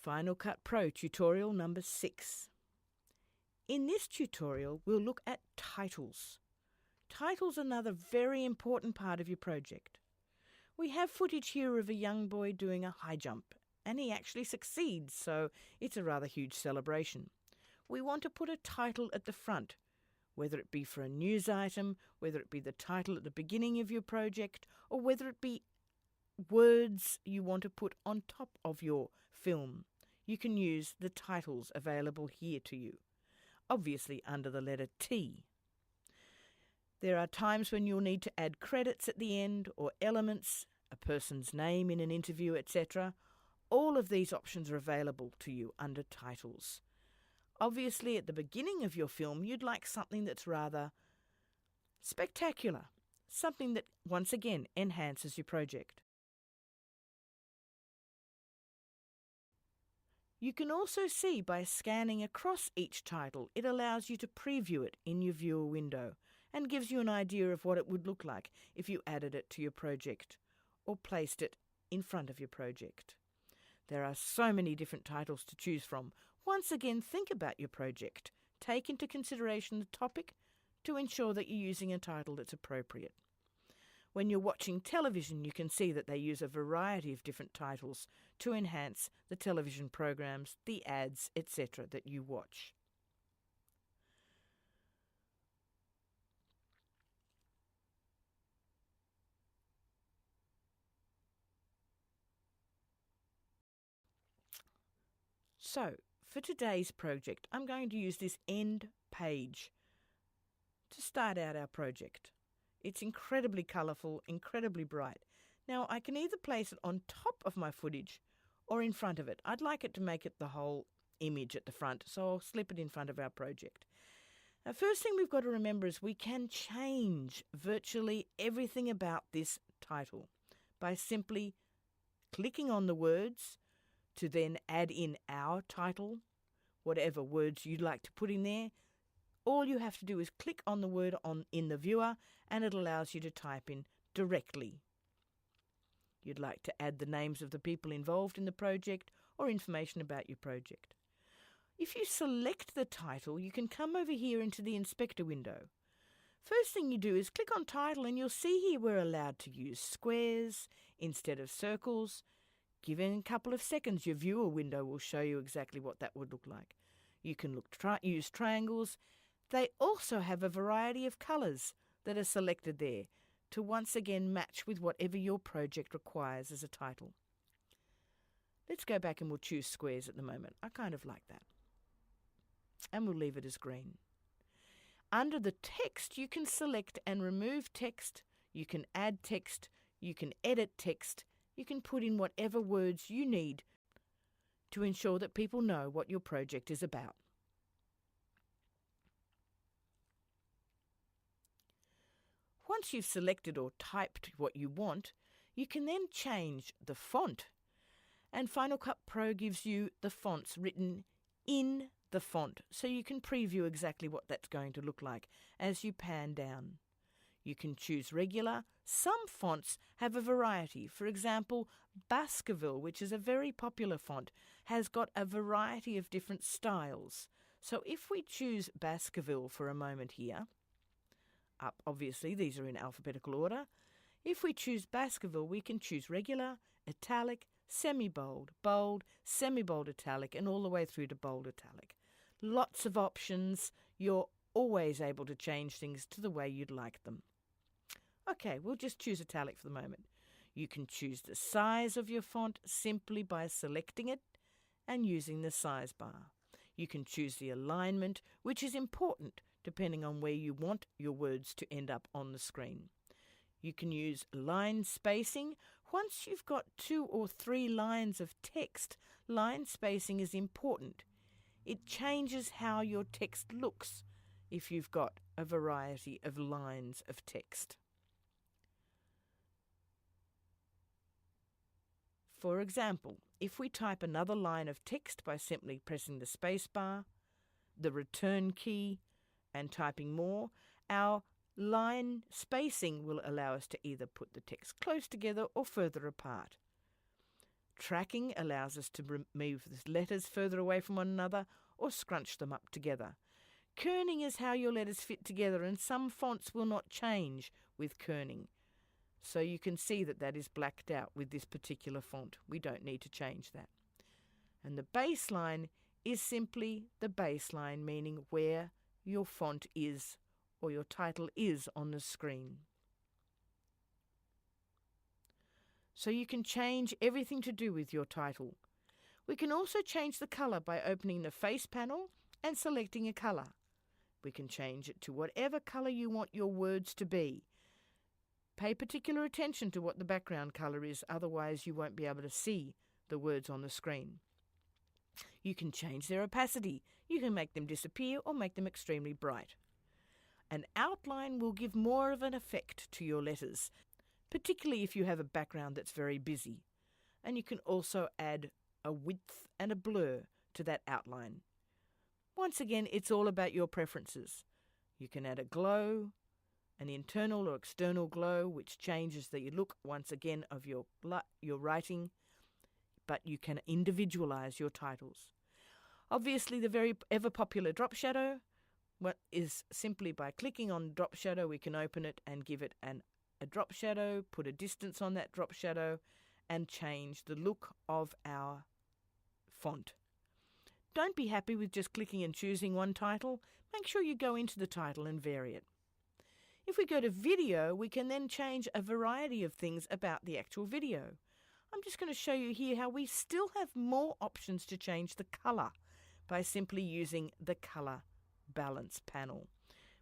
Final Cut Pro tutorial number 6. In this tutorial, we'll look at titles. Titles are another very important part of your project. We have footage here of a young boy doing a high jump, and he actually succeeds, so it's a rather huge celebration. We want to put a title at the front, whether it be for a news item, whether it be the title at the beginning of your project, or whether it be words you want to put on top of your film. You can use the titles available here to you, obviously under the letter T. There are times when you'll need to add credits at the end or elements, a person's name in an interview, etc. All of these options are available to you under titles. Obviously, at the beginning of your film, you'd like something that's rather spectacular, something that, once again, enhances your project. You can also see by scanning across each title, it allows you to preview it in your viewer window and gives you an idea of what it would look like if you added it to your project or placed it in front of your project. There are so many different titles to choose from. Once again, think about your project. Take into consideration the topic to ensure that you're using a title that's appropriate. When you're watching television, you can see that they use a variety of different titles to enhance the television programs, the ads, etc. that you watch. So, for today's project, I'm going to use this end page to start out our project. It's incredibly colourful, incredibly bright. Now, I can either place it on top of my footage or in front of it. I'd like it to make it the whole image at the front, so I'll slip it in front of our project. Now, first thing we've got to remember is we can change virtually everything about this title by simply clicking on the words to then add in our title, whatever words you'd like to put in there. All you have to do is click on the word in the viewer and it allows you to type in directly. You'd like to add the names of the people involved in the project or information about your project. If you select the title, you can come over here into the inspector window. First thing you do is click on title and you'll see here we're allowed to use squares instead of circles. Given a couple of seconds, your viewer window will show you exactly what that would look like. You can use triangles. They also have a variety of colours that are selected there to once again match with whatever your project requires as a title. Let's go back and we'll choose squares at the moment. I kind of like that. And we'll leave it as green. Under the text, you can select and remove text. You can add text. You can edit text. You can put in whatever words you need to ensure that people know what your project is about. Once you've selected or typed what you want, you can then change the font. And Final Cut Pro gives you the fonts written in the font, so you can preview exactly what that's going to look like as you pan down. You can choose regular. Some fonts have a variety. For example, Baskerville, which is a very popular font, has got a variety of different styles. So if we choose Baskerville for a moment here, up obviously these are in alphabetical order. If we choose Baskerville, we can choose regular, italic, semi-bold, bold, semi-bold italic, and all the way through to bold italic. Lots of options. You're always able to change things to the way you'd like them. Okay, we'll just choose italic for the moment. You can choose the size of your font simply by selecting it and using the size bar. You can choose the alignment, which is important depending on where you want your words to end up on the screen. You can use line spacing. Once you've got 2 or 3 lines of text, line spacing is important. It changes how your text looks if you've got a variety of lines of text. For example, if we type another line of text by simply pressing the space bar, the return key, and typing more, our line spacing will allow us to either put the text close together or further apart. Tracking allows us to move the letters further away from one another or scrunch them up together. Kerning is how your letters fit together, and some fonts will not change with kerning. So you can see that is blacked out with this particular font. We don't need to change that. And the baseline is simply the baseline, meaning where your font is or your title is on the screen. So you can change everything to do with your title. We can also change the colour by opening the face panel and selecting a colour. We can change it to whatever colour you want your words to be. Pay particular attention to what the background colour is, otherwise you won't be able to see the words on the screen. You can change their opacity. You can make them disappear or make them extremely bright. An outline will give more of an effect to your letters, particularly if you have a background that's very busy. And you can also add a width and a blur to that outline. Once again, it's all about your preferences. You can add a glow, an internal or external glow, which changes the look, once again, of your writing, but you can individualize your titles. Obviously, the very ever-popular drop shadow is simply by clicking on drop shadow, we can open it and give it a drop shadow, put a distance on that drop shadow, and change the look of our font. Don't be happy with just clicking and choosing one title. Make sure you go into the title and vary it. If we go to video, we can then change a variety of things about the actual video. I'm just going to show you here how we still have more options to change the colour by simply using the colour balance panel.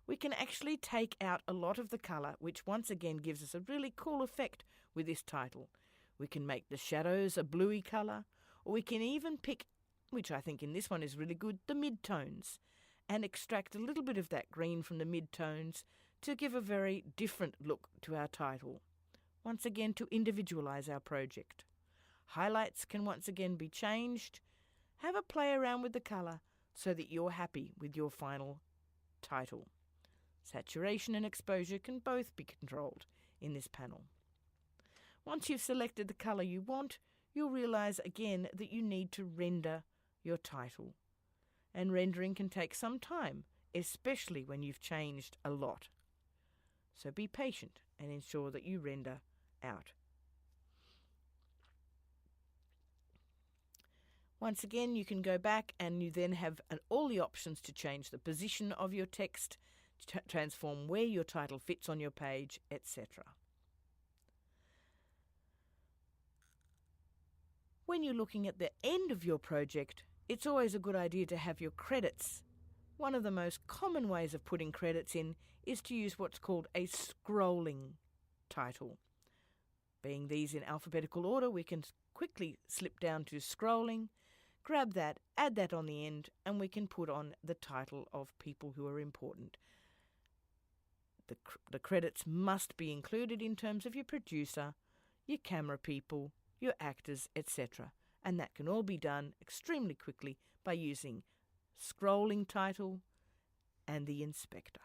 We can actually take out a lot of the colour, which once again gives us a really cool effect with this title. We can make the shadows a bluey colour, or we can even pick, which I think in this one is really good, the mid-tones, and extract a little bit of that green from the mid-tones to give a very different look to our title. Once again, to individualise our project. Highlights can once again be changed. Have a play around with the colour so that you're happy with your final title. Saturation and exposure can both be controlled in this panel. Once you've selected the colour you want, you'll realise again that you need to render your title. And rendering can take some time, especially when you've changed a lot. So be patient and ensure that you render out. Once again, you can go back and you then have all the options to change the position of your text, transform where your title fits on your page, etc. When you're looking at the end of your project, it's always a good idea to have your credits. One of the most common ways of putting credits in is to use what's called a scrolling title. Being these in alphabetical order, we can quickly slip down to scrolling, grab that, add that on the end, and we can put on the title of people who are important. The credits must be included in terms of your producer, your camera people, your actors, etc. And that can all be done extremely quickly by using scrolling title and the inspector.